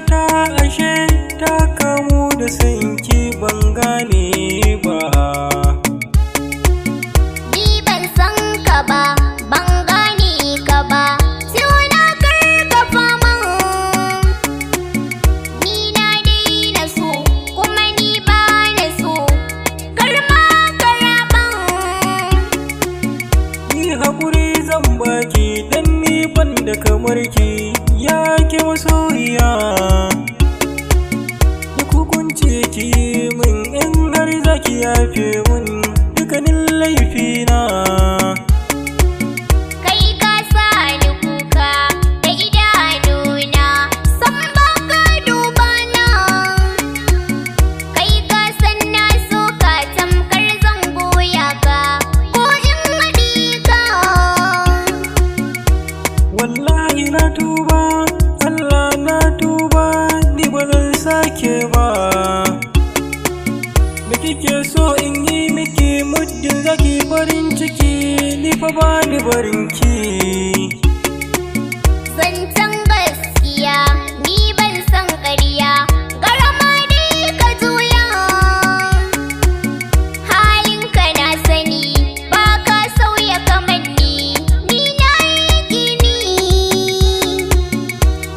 zuciyata ashe ta kamu da sanki ban gane ba. Ni ban san ka ba, ban gane ka ba, suna karkafa man. Ni na daina so, kuma ni ba na so, karma karaban. Ni haƙuri zan baki dan ni ban da kamar ki, ya ke masoyiya. Duk hukunci ki min in har zaki yafe min dukkanin laifina. Kai ka sa ni kuka da idanuna, san ba ka duba na. Kai ka san na so ka tamkar zan goya ka, ko in haɗi ka. Wallahi na tuba, Allah na tuba, ni ba zan sake ba. Me kike so in yi miki muddin zaki farin ciki, ni fa ba ni barin ki. Zancen gaskiya ni ban san ƙarya, garama dai ka juya. Halinka na sani ba ka sauya kamanni, ni na yi gini.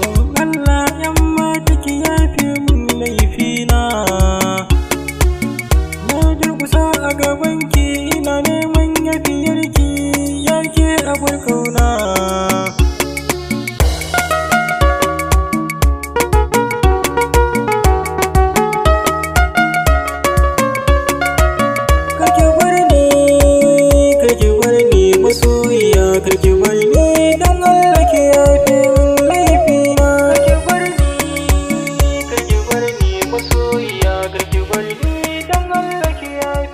Don Allah yan mata ki yafe min laifina. Na durkusa a gabanki ina neman yafiyarki, yake abar kauna. Kake bar ni masoyiya, kake bar ni dan Allah ki yafe min laifina. Kake bar ni masoyiya, kake bar ni dan Allah ki yafe